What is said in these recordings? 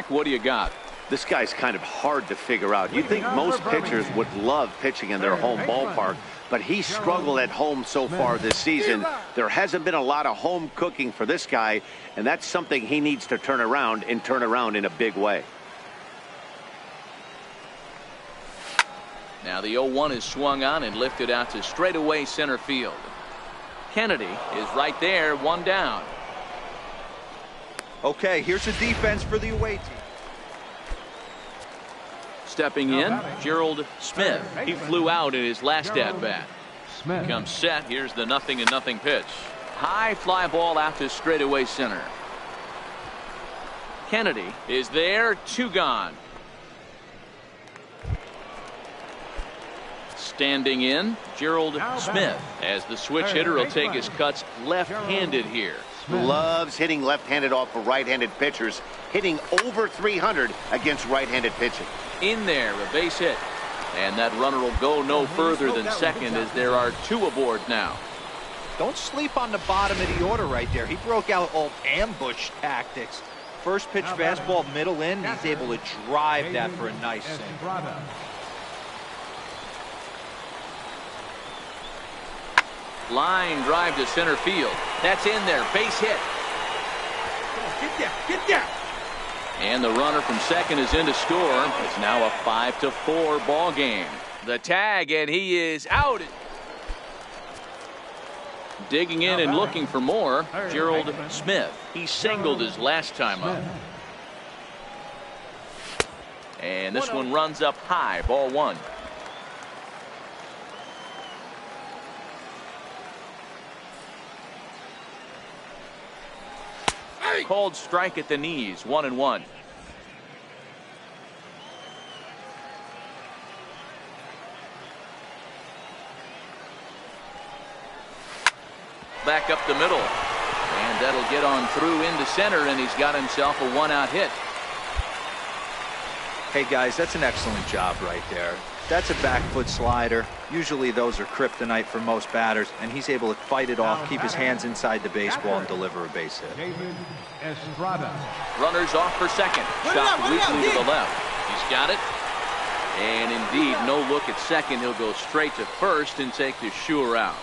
What do you got? This guy's kind of hard to figure out. You'd think most pitchers would love pitching in their home ballpark, but he's struggled at home so far this season. There hasn't been a lot of home cooking for this guy, and that's something he needs to turn around in a big way. Now the 0-1 is swung on and lifted out to straightaway center field. Kennedy is right there, one down. Okay, here's the defense for the away team. Stepping in, Gerald Smith. He flew out in his last at-bat. Comes set. Here's the 0-0 pitch. High fly ball out to straightaway center. Kennedy is there, two gone. Standing in, Gerald Smith, as the switch hitter will take his cuts left-handed here. Loves hitting left-handed off of right-handed pitchers, hitting over 300 against right-handed pitching. In there, a base hit. And that runner will go no further than second as there are two aboard now. Don't sleep on the bottom of the order right there. He broke out old ambush tactics. First pitch fastball middle in, he's able to drive that for a nice single. Line drive to center field. That's in there. Base hit. Get down. Get down. And the runner from second is in to score. It's now a 5-4 ball game. The tag, and he is out. Digging in and looking for more, Gerald Smith. He singled his last time up. And this one runs up high. Ball one. Called strike at the knees, 1-1. Back up the middle, and that'll get on through into center, and he's got himself a one-out hit. Hey guys, that's an excellent job right there. That's a back foot slider. Usually those are kryptonite for most batters, and he's able to fight it off, keep his hands inside the baseball, and deliver a base hit. Runners off for second. Shot weakly to the left. He's got it. And indeed, no look at second. He'll go straight to first and take the sure out.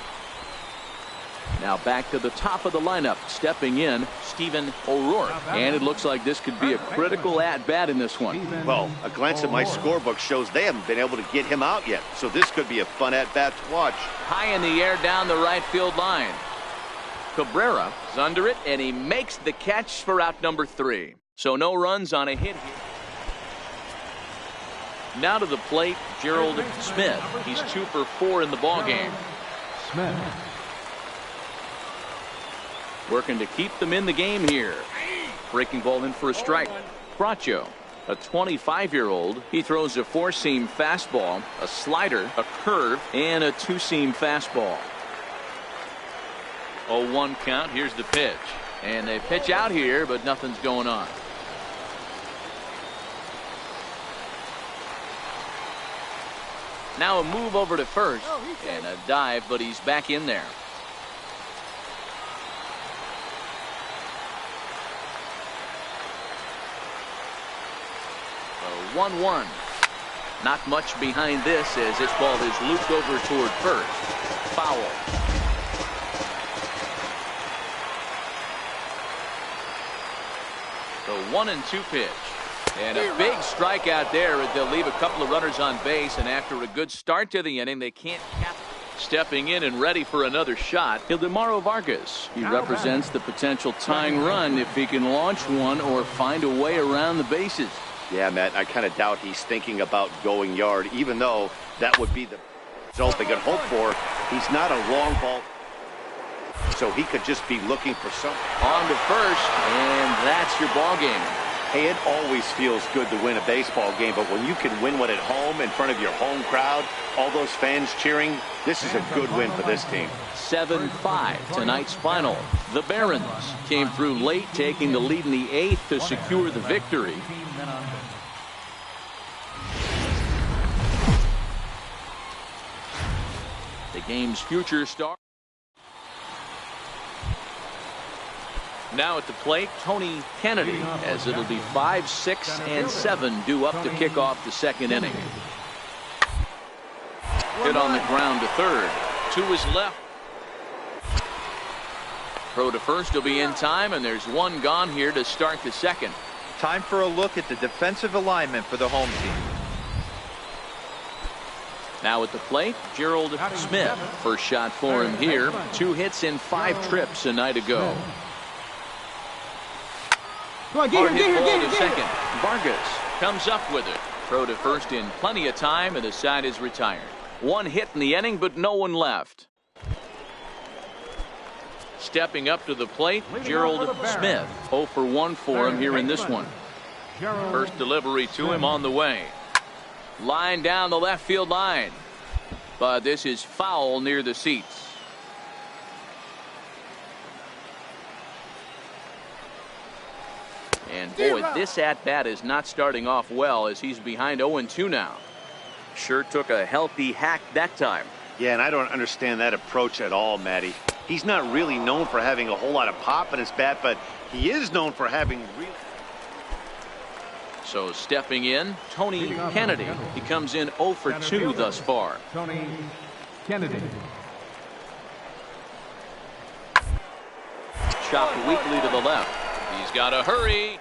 Now back to the top of the lineup. Stepping in, Stephen O'Rourke. And it looks like this could be a critical at-bat in this one. Well, a glance at my scorebook shows they haven't been able to get him out yet. So this could be a fun at-bat to watch. High in the air down the right field line. Cabrera is under it, and he makes the catch for out number 3. So no runs on a hit here. Now to the plate, Gerald Smith. He's 2 for 4 in the ballgame. Smith. Working to keep them in the game here. Breaking ball in for a strike. Bracho, a 25-year-old. He throws a 4-seam fastball, a slider, a curve, and a 2-seam fastball. 0-1 count. Here's the pitch. And they pitch out here, but nothing's going on. Now a move over to first. And a dive, but he's back in there. A 1-1. Not much behind this as this ball is looped over toward first. Foul. The 1-2 pitch. And a big strikeout there. They'll leave a couple of runners on base, and after a good start to the inning, they can't cap. Stepping in and ready for another shot, Ildemaro Vargas. He represents the potential tying run if he can launch one or find a way around the bases. Yeah, Matt, I kind of doubt he's thinking about going yard, even though that would be the result they could hope for. He's not a long ball, so he could just be looking for something. On to first, and that's your ball game. Hey, it always feels good to win a baseball game, but when you can win one at home in front of your home crowd, all those fans cheering, this is a good win for this team. 7-5 tonight's final. The Barons came through late, taking the lead in the 8th to secure the victory. The game's future star. Now at the plate, Tony Kennedy, as it'll be 5, 6, and 7 due up to kick off the second inning. Hit on the ground to third. 2 is left. Throw to first will be in time, and there's 1 gone here to start the second. Time for a look at the defensive alignment for the home team. Now at the plate, Gerald Smith. First shot for him here. 2 hits in 5 trips a night ago. Hard hit ball to second. Vargas comes up with it. Throw to first in plenty of time, and the side is retired. 1 hit in the inning, but no one left. Stepping up to the plate, Gerald Smith. 0 for 1 for him here in this one. First delivery to him on the way. Line down the left field line. But this is foul near the seats. And boy, this at-bat is not starting off well as he's behind 0-2 now. Sure took a healthy hack that time. Yeah, and I don't understand that approach at all, Matty. He's not really known for having a whole lot of pop in his bat, but he is known for having real. So stepping in, Tony Kennedy. He comes in 0 for 2 thus far. Tony Kennedy. Chopped weakly to the left. He's got to hurry.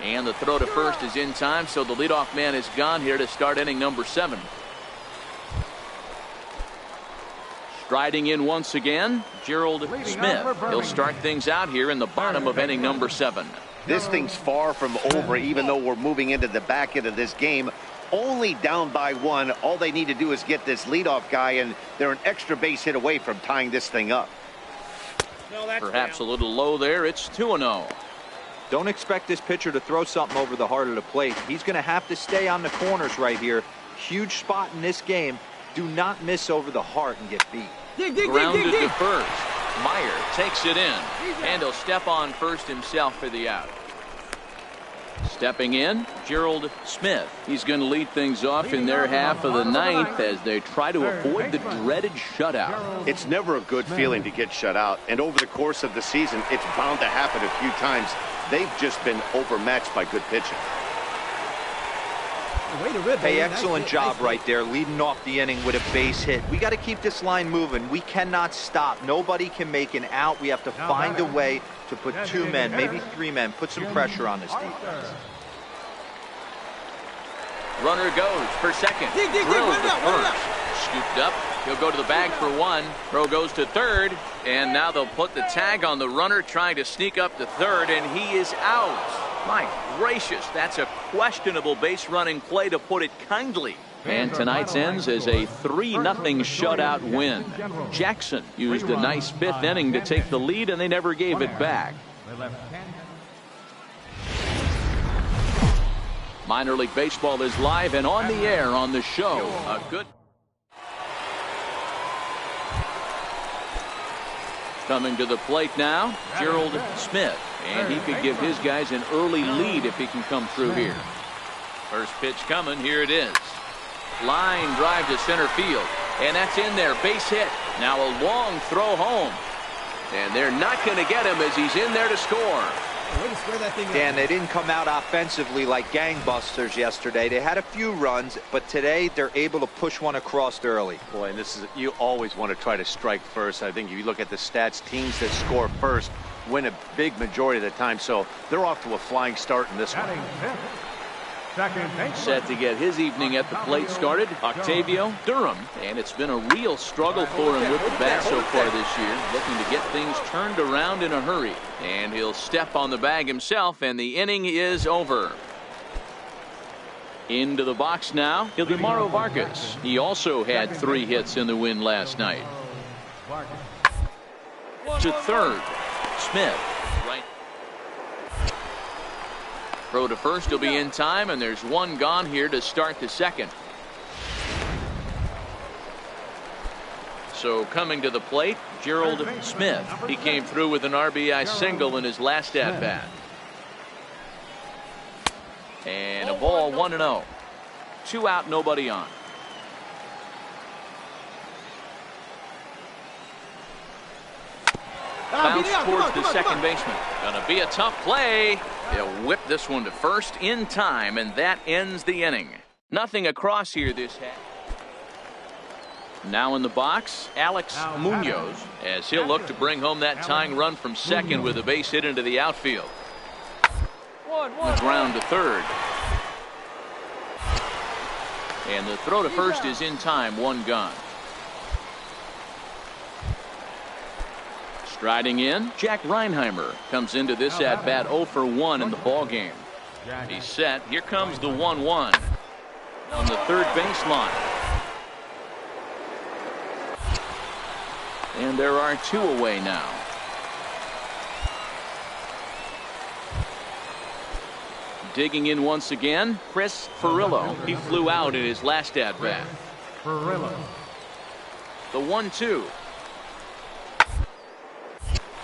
And the throw to first is in time, so the leadoff man is gone here to start inning number 7. Striding in once again, Gerald Smith. He'll start things out here in the bottom of inning number 7. This thing's far from over, even though we're moving into the back end of this game. Only down by 1. All they need to do is get this leadoff guy, and they're an extra base hit away from tying this thing up. Perhaps a little low there. It's 2-0. Don't expect this pitcher to throw something over the heart of the plate. He's going to have to stay on the corners right here. Huge spot in this game. Do not miss over the heart and get beat. Grounded to first. Meyer takes it in, and he'll step on first himself for the out. Stepping in, Gerald Smith. He's going to lead things off in their half of the 9th as they try to avoid the dreaded shutout. It's never a good feeling to get shut out, and over the course of the season, it's bound to happen a few times. They've just been overmatched by good pitching. Hey, excellent job right there, leading off the inning with a base hit. We got to keep this line moving. We cannot stop. Nobody can make an out. We have to find a way to put 2 men, maybe 3 men, put some pressure on this defense. Runner goes for second. Drilled to first. Scooped up. He'll go to the bag for 1. Throw goes to third. And now they'll put the tag on the runner trying to sneak up to third, and he is out. My gracious, that's a questionable base running play, to put it kindly. And tonight's ends as a 3-0 shutout win. Jackson used a nice 5th inning to take the lead, and they never gave it back. Minor League Baseball is live and on the air on the show. A good. Coming to the plate now, Gerald Smith. And he could give his guys an early lead if he can come through here. First pitch coming. Here it is. Line drive to center field. And that's in there. Base hit. Now a long throw home. And they're not going to get him as he's in there to score. Dan, they didn't come out offensively like gangbusters yesterday. They had a few runs, but today they're able to push one across early. Boy, and this is, you always want to try to strike first. I think if you look at the stats, teams that score first win a big majority of the time, so they're off to a flying start in this one. Set to get his evening at the plate started, Octavio Durham. And it's been a real struggle for him with the bat so far this year, looking to get things turned around in a hurry. And he'll step on the bag himself, and the inning is over. Into the box now, Ildemaro Vargas. He also had 3 hits in the win last night. To third, Smith. Right. Throw to first will be in time, and there's 1 gone here to start the second. So coming to the plate, Gerald Smith. He came through with an RBI single in his last at-bat. And a ball, 1-0. 2 out, nobody on. Bounce towards the second baseman. Gonna be a tough play. He'll whip this one to first in time, and that ends the inning. Nothing across here this half. Now in the box, Alex Munoz, as he'll look to bring home that tying run from second with a base hit into the outfield. The ground to third. And the throw to first is in time, one gone. Striding in, Jack Reinheimer comes into this at-bat 0 for 1 in the ballgame. He's set. Here comes the 1-1 on the third baseline. And there are two away now. Digging in once again, Chris Ferrillo. He flew out in his last at-bat. Ferrillo. The 1-2.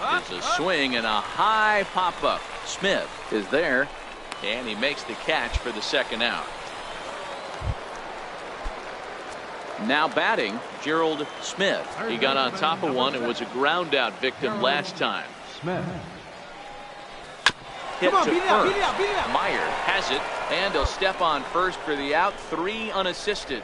It's a swing and a high pop-up. Smith is there, and he makes the catch for the second out. Now batting, Gerald Smith. He got on top of one and was a ground-out victim last time. Smith. Hit to first. Meyer has it, and he'll step on first for the out. 3 unassisted.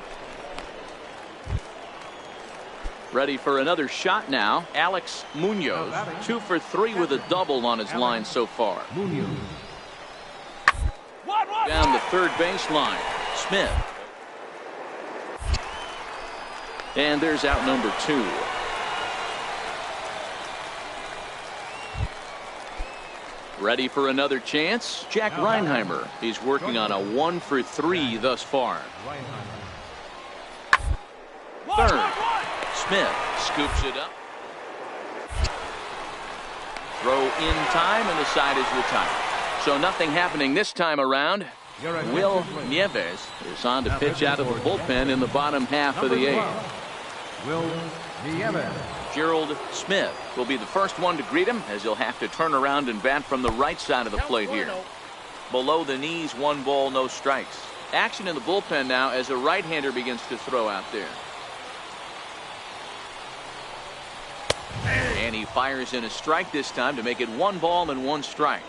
Ready for another shot now. Alex Munoz, 2 for 3 with a double on his line so far. Down the third baseline. Smith. And there's out number 2. Ready for another chance. Jack Reinheimer. He's working on a 1 for 3 thus far. Third. Smith scoops it up. Throw in time, and the side is retired. So nothing happening this time around. Will Nieves is on to pitch out of the bullpen in the bottom half of the 8th. Will Nieves. Gerald Smith will be the first one to greet him, as he'll have to turn around and bat from the right side of the plate here. Below the knees, 1 ball, no strikes. Action in the bullpen now as a right-hander begins to throw out there. And he fires in a strike this time to make it 1 ball and 1 strike.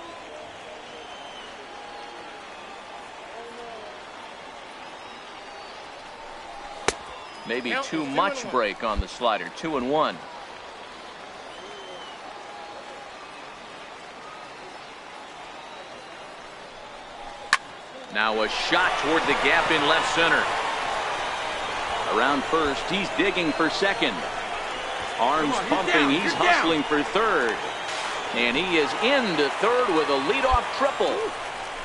Maybe too much break on the slider. 2-1. Now a shot toward the gap in left center. Around first, he's digging for second. Arms pumping, he's hustling for third. And he is into third with a leadoff triple.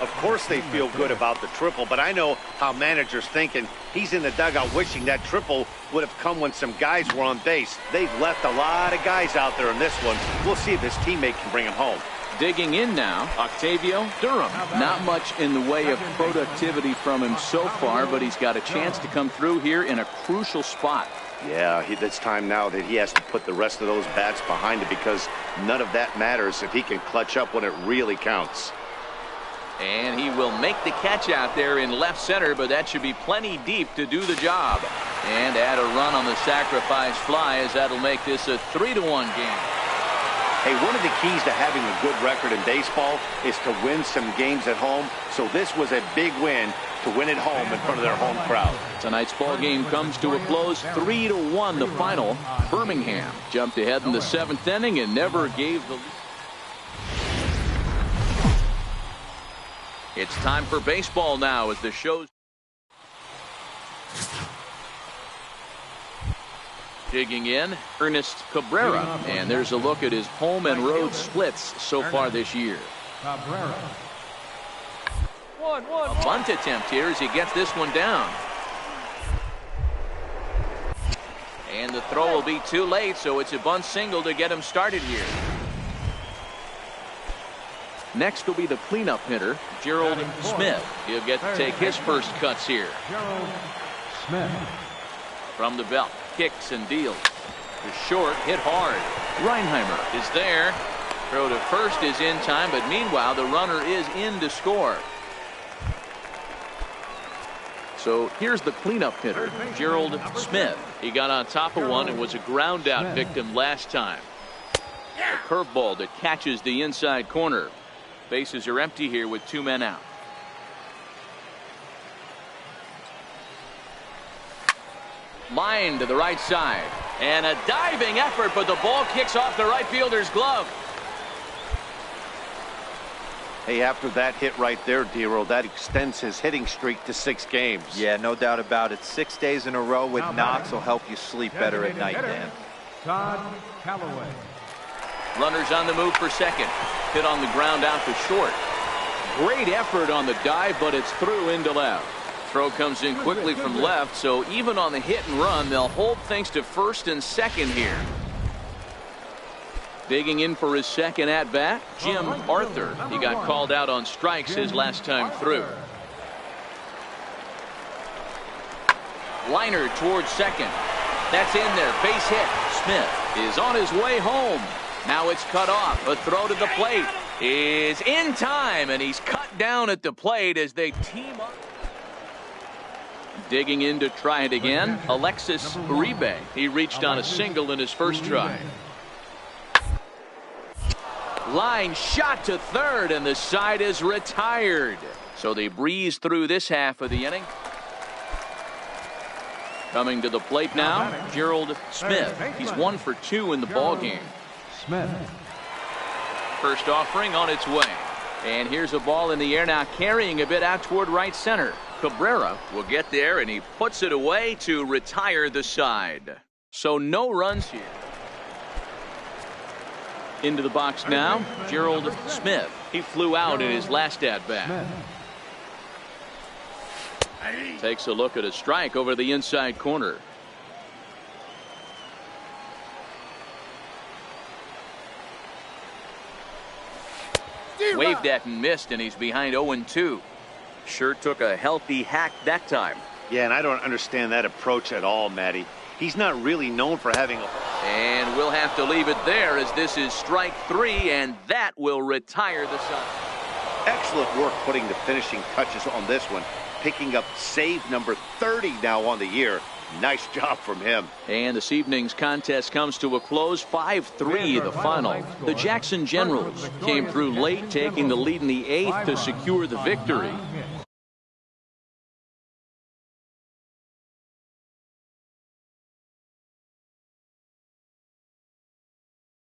Of course they feel good about the triple, but I know how managers thinking. He's in the dugout wishing that triple would have come when some guys were on base. They've left a lot of guys out there in this one. We'll see if his teammate can bring him home. Digging in now, Octavio Durham. Not much in the way of productivity from him so far, but he's got a chance to come through here in a crucial spot. Yeah, it's time now that he has to put the rest of those bats behind it, because none of that matters if he can clutch up when it really counts. And he will make the catch out there in left center, but that should be plenty deep to do the job. And add a run on the sacrifice fly, as that'll make this a 3-1 game. Hey, one of the keys to having a good record in baseball is to win some games at home. So this was a big win to win at home in front of their home crowd. Tonight's ball game comes to a close, 3-1 the final. Birmingham jumped ahead in the 7th inning and never gave the lead. It's time for baseball now as the show's digging in, Ernest Cabrera, and there's a look at his home and road splits so far this year. Cabrera. A bunt attempt here as he gets this one down. And the throw will be too late, so it's a bunt single to get him started here. Next will be the cleanup hitter, Gerald Smith. He'll get to take his first cuts here. Gerald Smith. From the belt, kicks and deals. To short, hit hard. Reinheimer is there. Throw to first is in time, but meanwhile the runner is in to score. So here's the cleanup hitter, Gerald Smith. He got on top of one and was a ground out victim last time. A curveball that catches the inside corner. Bases are empty here with 2 men out. Line to the right side. And a diving effort, but the ball kicks off the right fielder's glove. Hey, after that hit right there, Dero, that extends his hitting streak to 6 games. Yeah, no doubt about it. 6 days in a row with knocks will help you sleep better at night, Dan. Todd Callaway. Runners on the move for second. Hit on the ground out to short. Great effort on the dive, but it's through into left. Throw comes in quickly from left, so even on the hit and run, they'll hold things to first and second here. Digging in for his second at-bat, Jim Arthur. He got called out on strikes his last time through. Liner towards second. That's in there. Base hit. Smith is on his way home. Now it's cut off. A throw to the plate is in time, and he's cut down at the plate as they team up. Digging in to try it again, Alexis Uribe. He reached on a single in his first try. Line shot to third, and the side is retired. So they breeze through this half of the inning. Coming to the plate now, Gerald Smith. He's 1 for 2 in the ballgame. Smith. First offering on its way. And here's a ball in the air now, carrying a bit out toward right center. Cabrera will get there, and he puts it away to retire the side. So no runs here. Into the box now, Gerald Smith. He flew out in his last at-bat. Takes a look at a strike over the inside corner. Waved at and missed, and he's behind 0-2. Sure took a healthy hack that time. Yeah, and I don't understand that approach at all, Matty. He's not really known for having a... And we'll have to leave it there as this is strike 3, and that will retire the side. Excellent work putting the finishing touches on this one. Picking up save number 30 now on the year. Nice job from him. And this evening's contest comes to a close, 5-3 the final. The Jackson Generals came through late, taking the lead in the 8th to secure the victory.